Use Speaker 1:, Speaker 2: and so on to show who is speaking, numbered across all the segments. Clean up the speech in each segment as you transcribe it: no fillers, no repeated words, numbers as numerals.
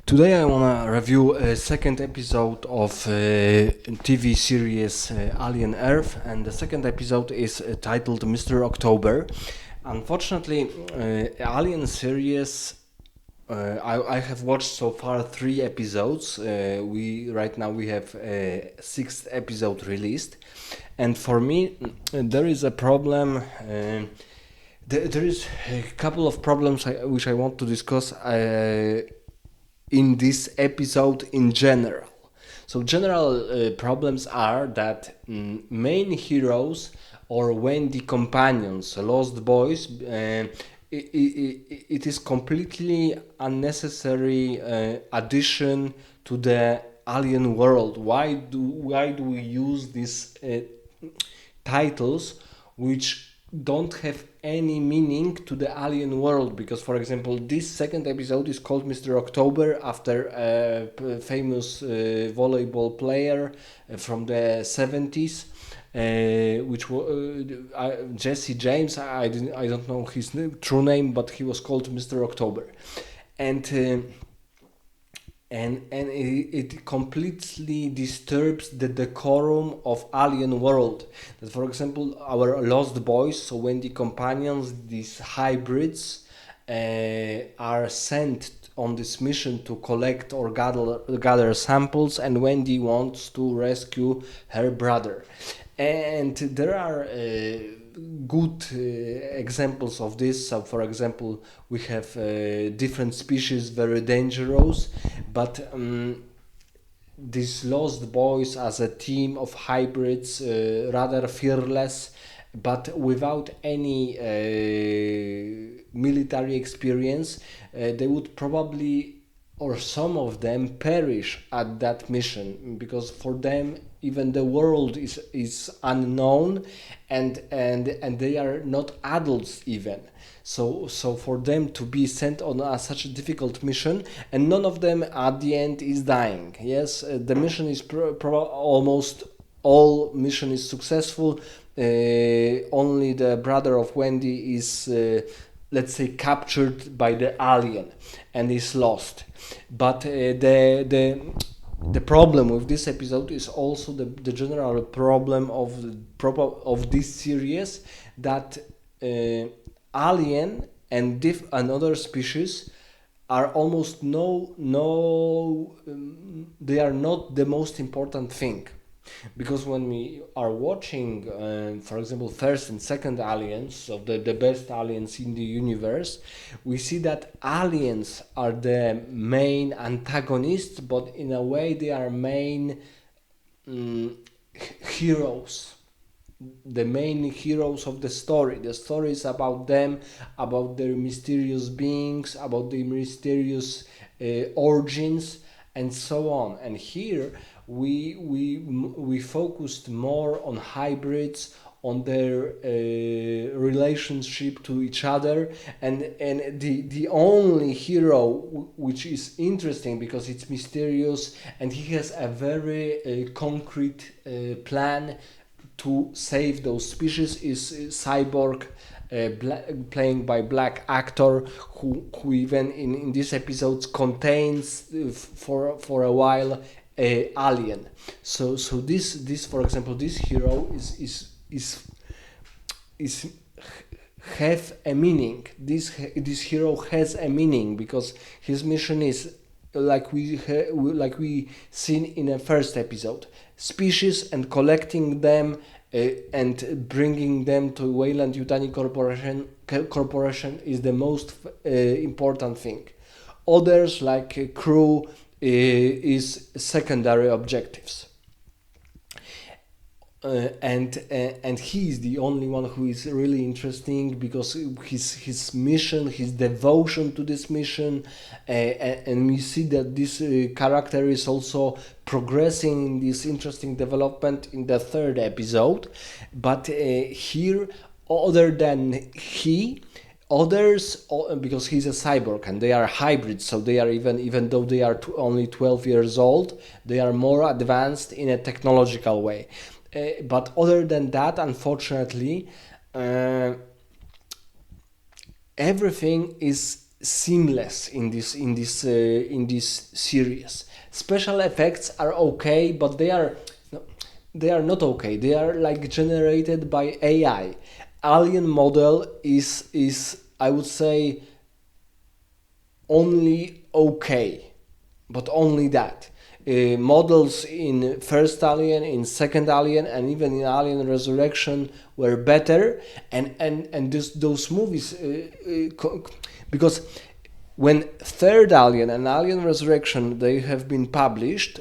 Speaker 1: Today I wanna review a second episode of TV series Alien Earth, and the second episode is titled Mr. October. Unfortunately, Alien series. I have watched so far 3 episodes. We have a sixth episode released, and for me there is a problem. There is a couple of problems which I want to discuss in this episode in general. So general problems are that main heroes or Wendy companions, Lost Boys, it is completely unnecessary addition to the alien world. Why do we use these titles which don't have any meaning to the alien world? Because, for example, this second episode is called Mr. October after a famous volleyball player from the 70s, which was Jesse James. I don't know his true name, but he was called Mr. October, and it completely disturbs the decorum of alien world. That, for example, our Lost Boys, so when the companions, these hybrids, are sent on this mission to collect or gather samples, and Wendy wants to rescue her brother. And there are good examples of this. So, for example, we have different species very dangerous, but these Lost Boys as a team of hybrids, rather fearless, but without any military experience, they would probably, or some of them, perish at that mission, because for them even the world is unknown, and they are not adults even. So for them to be sent on such a difficult mission, and none of them at the end is dying. Yes, the mission is almost all mission is successful. Only the brother of Wendy is, let's say, captured by the alien and is lost. But the problem with this episode is also the general problem of this series, that alien and other species are almost they are not the most important thing. Because when we are watching, for example, first and second aliens, so the best aliens in the universe, we see that aliens are the main antagonists, but in a way they are main heroes, the main heroes of the story. The story is about them, about their mysterious beings, about their mysterious origins, and so on. And here we focused more on hybrids, on their relationship to each other, and the only hero which is interesting because it's mysterious and he has a very concrete plan to save those species is Cyborg, playing by black actor, who even in these episodes contains for a while alien. So this for example, this hero is have a meaning. This hero has a meaning because his mission is, like we seen in the first episode, species, and collecting them and bringing them to Wayland Yutani Corporation is the most important thing. Others, like crew, is secondary objectives. And he is the only one who is really interesting because his mission, his devotion to this mission, and we see that this character is also progressing in this interesting development in the third episode. But here, other than he, others, because he's a cyborg and they are hybrids, so they are, even though they are only 12 years old, they are more advanced in a technological way. But other than that, unfortunately, everything is seamless in this series. Special effects are okay, but they are not okay. They are like generated by AI. Alien model is I would say only okay, but only that. Models in first Alien, in second Alien, and even in Alien Resurrection were better, and those movies because when third Alien and Alien Resurrection they have been published.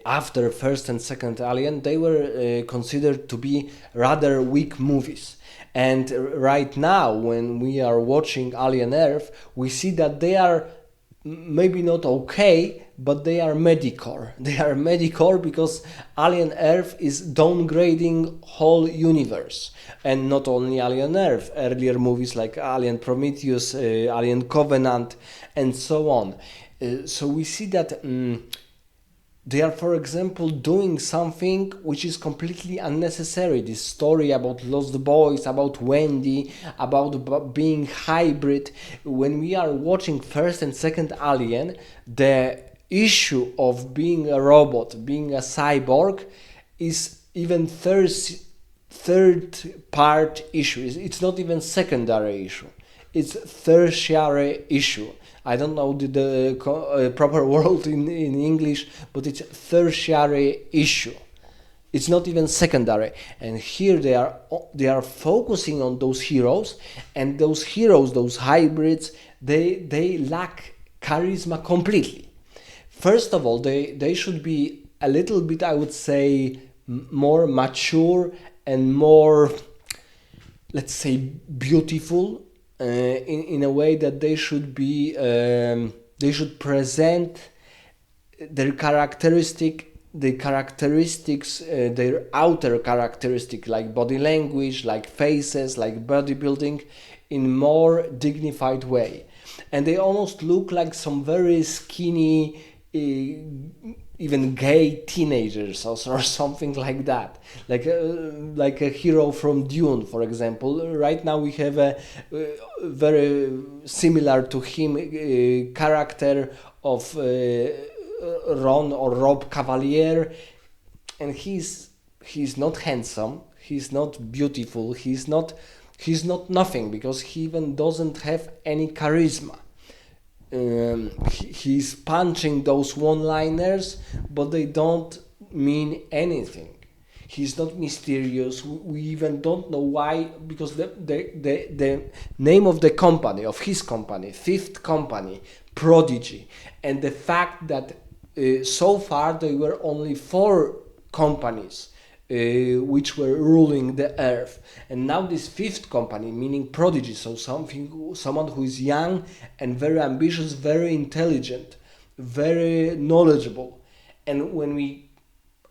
Speaker 1: After first and second Alien, they were considered to be rather weak movies. And right now, when we are watching Alien Earth, we see that they are maybe not okay, but they are mediocre. They are mediocre because Alien Earth is downgrading whole universe, and not only Alien Earth. Earlier movies like Alien Prometheus, Alien Covenant, and so on. So we see that. They are, for example, doing something which is completely unnecessary. This story about lost boys, about Wendy, about being hybrid. When we are watching first and second Alien, the issue of being a robot, being a cyborg, is even third part issue. It's not even secondary issue. It's tertiary issue. I don't know the proper word in English, but it's tertiary issue. It's not even secondary. And here they are focusing on those heroes, and those heroes, those hybrids, they lack charisma completely. First of all, they should be a little bit, I would say, more mature and more, let's say, beautiful. In a way that they should be they should present their characteristics, their outer characteristic, like body language, like faces, like bodybuilding, in more dignified way. And they almost look like some very skinny even gay teenagers or something like that, like a hero from Dune, for example. Right now we have a very similar to him character of Ron or Rob Cavalier, and he's not handsome, he's not beautiful, he's not nothing, because he even doesn't have any charisma. He's punching those one-liners, but they don't mean anything. He's not mysterious. We even don't know why, because the name of the company, of his company, Fifth Company, Prodigy, and the fact that so far there were only four companies which were ruling the earth, and now this fifth company, meaning Prodigy, so someone who is young and very ambitious, very intelligent, very knowledgeable. And when we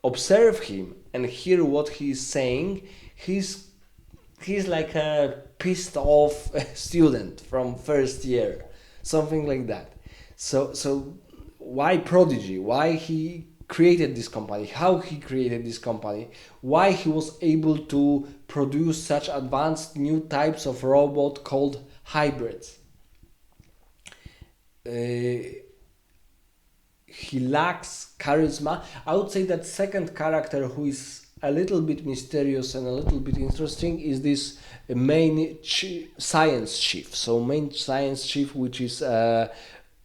Speaker 1: observe him and hear what he is saying, he's like a pissed off student from first year, something like that. So why Prodigy? Why he created this company? How he created this company? Why he was able to produce such advanced new types of robot called hybrids? He lacks charisma. I would say that second character, who is a little bit mysterious and a little bit interesting, is this main science chief. So main science chief, which is a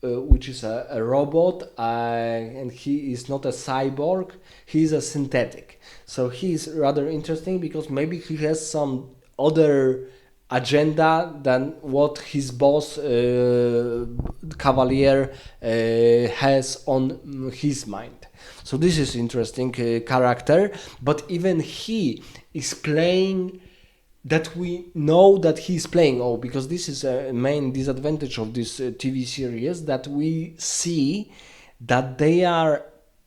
Speaker 1: robot, and he is not a cyborg, he is a synthetic. So he is rather interesting because maybe he has some other agenda than what his boss Cavalier has on his mind. So this is interesting character, but even he is playing that we know that he's playing. Oh, because this is a main disadvantage of this TV series, that we see that they are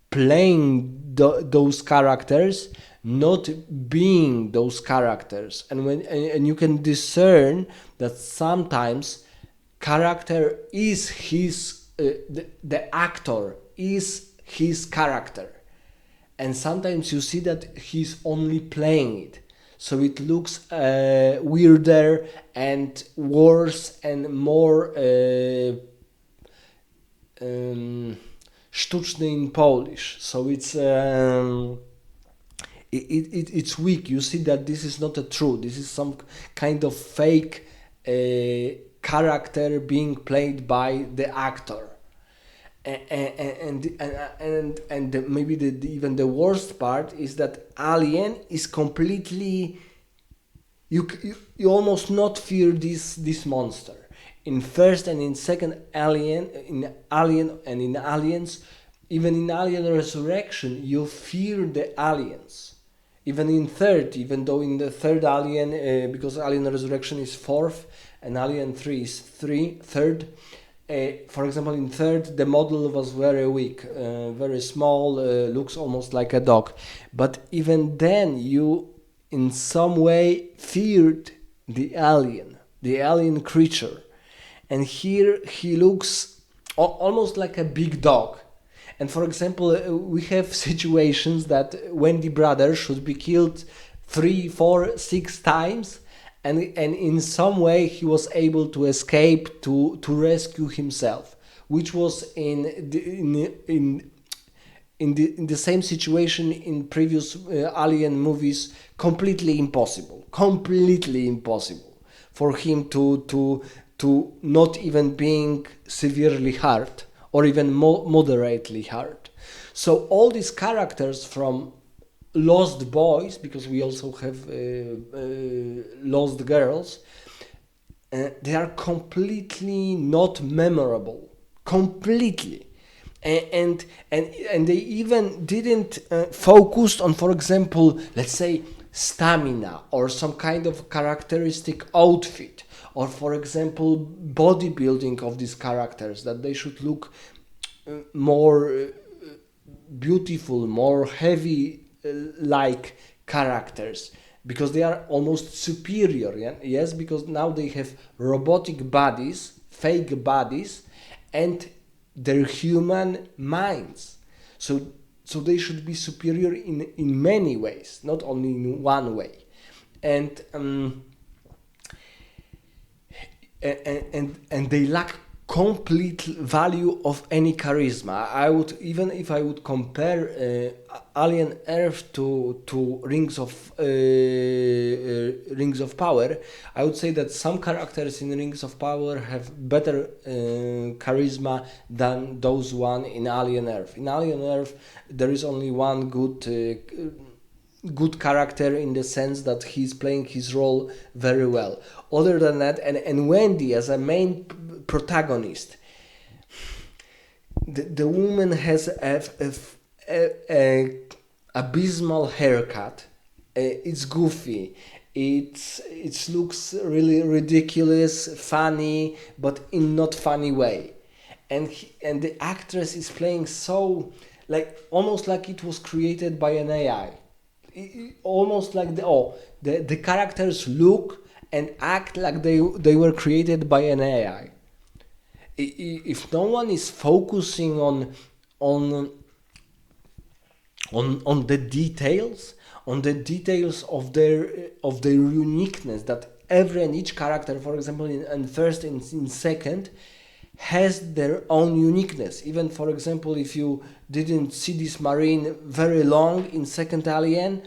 Speaker 1: playing those characters, not being those characters. And you can discern that sometimes character is his the actor is his character, and sometimes you see that he's only playing it. so it looks weirder and worse and more sztuczny in Polish. So it's weak. You see that this is not a true. This is some kind of fake character being played by the actor. And maybe even the worst part is that Alien is completely, you almost not fear this monster. In first and in second Alien and in Aliens, even in Alien Resurrection, you fear the aliens. Even in third, even though in the third Alien, because Alien Resurrection is fourth and Alien 3 is third. For example, in third, the model was very weak, very small, looks almost like a dog. But even then, you in some way feared the alien creature. And here he looks almost like a big dog. And for example, we have situations that Wendy brother should be killed 3, 4, 6 times, and in some way he was able to escape to rescue himself, which was in the same situation in previous Alien movies completely impossible for him to not even being severely hurt or even moderately hurt. So all these characters from Lost Boys, because we also have Lost Girls, they are completely not memorable, completely. And they even didn't focus on, for example, let's say stamina or some kind of characteristic outfit, or for example bodybuilding of these characters, that they should look more beautiful, more heavy like characters, because they are almost superior. Yes, because now they have robotic bodies, fake bodies, and their human minds. So they should be superior in many ways, not only in one way. And and they lack complete value of any charisma. I would, even if I would compare Alien Earth to Rings of Power, I would say that some characters in Rings of Power have better charisma than those one in Alien Earth. In Alien Earth, there is only one good character, in the sense that he's playing his role very well. Other than that, and Wendy as a main protagonist, the woman has a abysmal haircut. It's goofy. It looks really ridiculous, funny, but in not funny way. And the actress is playing so, like, almost like it was created by an AI. Almost like the characters look and act like they were created by an AI. If no one is focusing on the details, of their uniqueness, that every and each character, for example, in first and in second, has their own uniqueness. Even, for example, if you didn't see this marine very long in second Alien,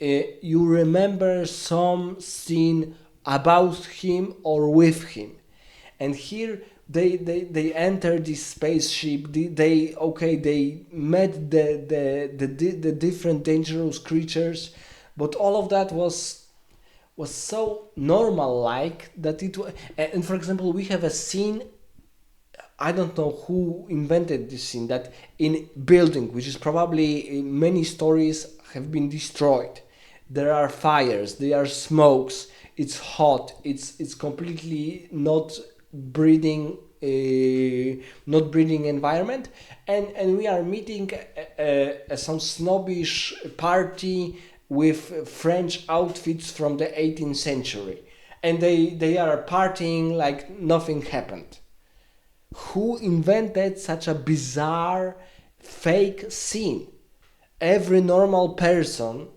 Speaker 1: you remember some scene about him or with him. And here they enter this spaceship. They met the different dangerous creatures, but all of that was so normal, like that it. And for example, we have a scene. I don't know who invented this scene, that in building, which is probably many stories have been destroyed. There are fires, there are smokes. It's hot. It's completely not breathing environment, and we are meeting some snobbish party with French outfits from the 18th century, and they are partying like nothing happened. Who invented such a bizarre fake scene? Every normal person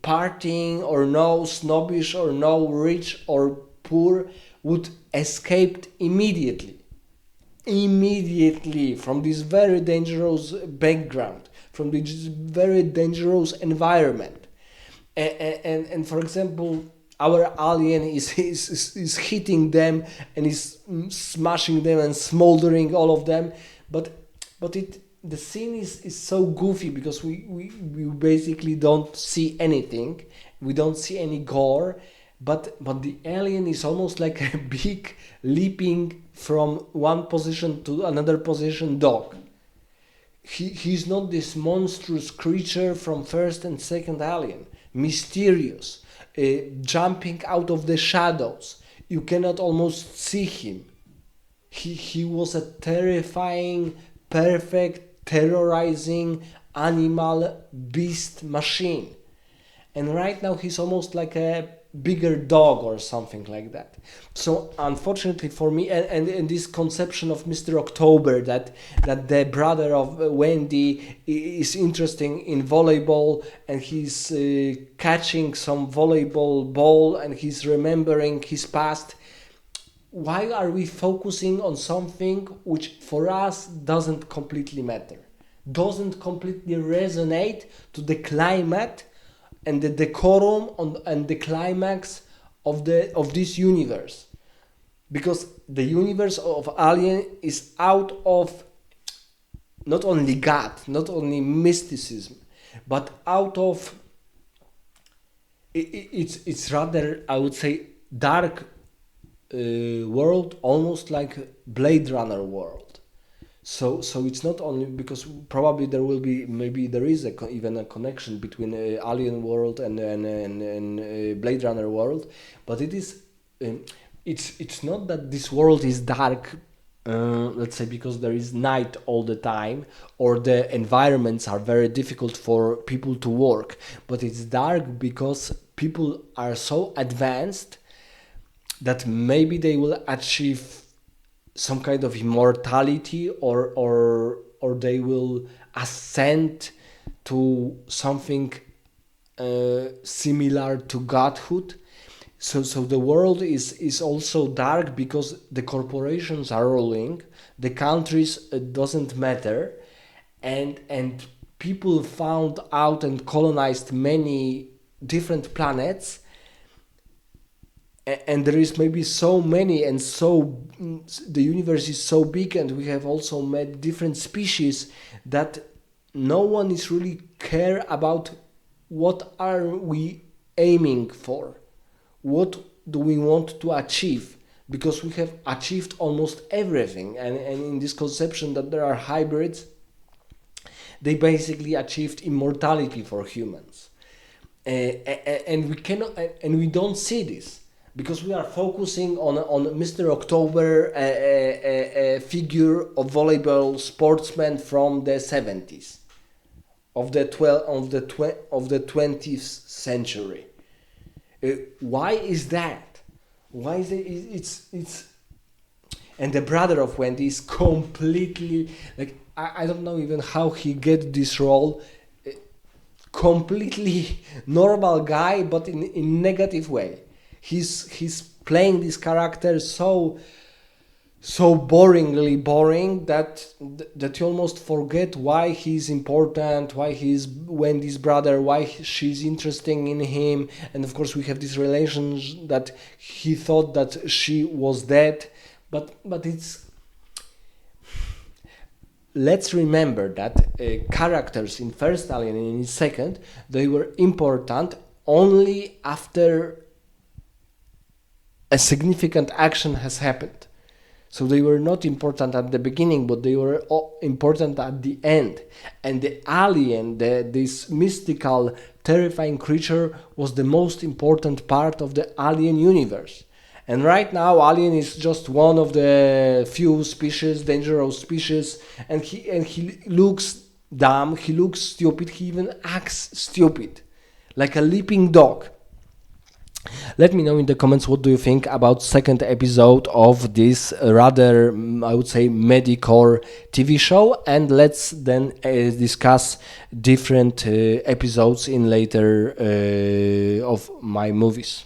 Speaker 1: partying or no snobbish or no rich or poor would escape immediately from this very dangerous background, from this very dangerous environment. And for example, our alien is hitting them and is smashing them and smoldering all of them, but the scene is so goofy because we basically don't see anything, we don't see any gore, but the alien is almost like a big leaping from one position to another position dog. He's not this monstrous creature from first and second Alien, mysterious, jumping out of the shadows. You cannot almost see him. He was a terrifying, perfect, terrorizing animal beast machine. And right now he's almost like a bigger dog or something like that. So unfortunately for me, and this conception of Mr. October, that the brother of Wendy is interested in volleyball and he's catching some volleyball ball and he's remembering his past. Why are we focusing on something which for us doesn't completely matter, doesn't completely resonate to the climate and the decorum and the climax of this universe? Because the universe of Alien is out of not only God, not only mysticism, but out of it's rather, I would say, dark world, almost like Blade Runner world. So it's not only because probably there will be, maybe there is even a connection between Alien world and Blade Runner world, but it is it's not that this world is dark, let's say because there is night all the time or the environments are very difficult for people to work, but it's dark because people are so advanced that maybe they will achieve some kind of immortality or they will ascend to something similar to godhood. So the world is also dark because the corporations are ruling, the countries doesn't matter, and people found out and colonized many different planets, and there is maybe so many, and so the universe is so big, and we have also met different species that no one is really care about what are we aiming for, what do we want to achieve, because we have achieved almost everything, and in this conception that there are hybrids, they basically achieved immortality for humans, and we cannot, and we don't see this because we are focusing on Mr. October, a figure of volleyball sportsman from the 70s of the 20th century. Why is that? Why is it? It's and the brother of Wendy is completely like, I don't know even how he get this role. Completely normal guy, but in negative way. He's playing this character so boringly boring that you almost forget why he's important, why he's Wendy's brother, why she's interested in him, and of course we have this relation that he thought that she was dead, but it's, let's remember that characters in first Alien and in second, they were important only after a significant action has happened. So they were not important at the beginning, but they were important at the end. And the alien, this mystical, terrifying creature, was the most important part of the alien universe. And right now, alien is just one of the few species, dangerous species, and he looks dumb, he looks stupid, he even acts stupid, like a leaping dog. Let me know in the comments what do you think about second episode of this rather, I would say, mediocre TV show, and let's then discuss different episodes in later of my movies.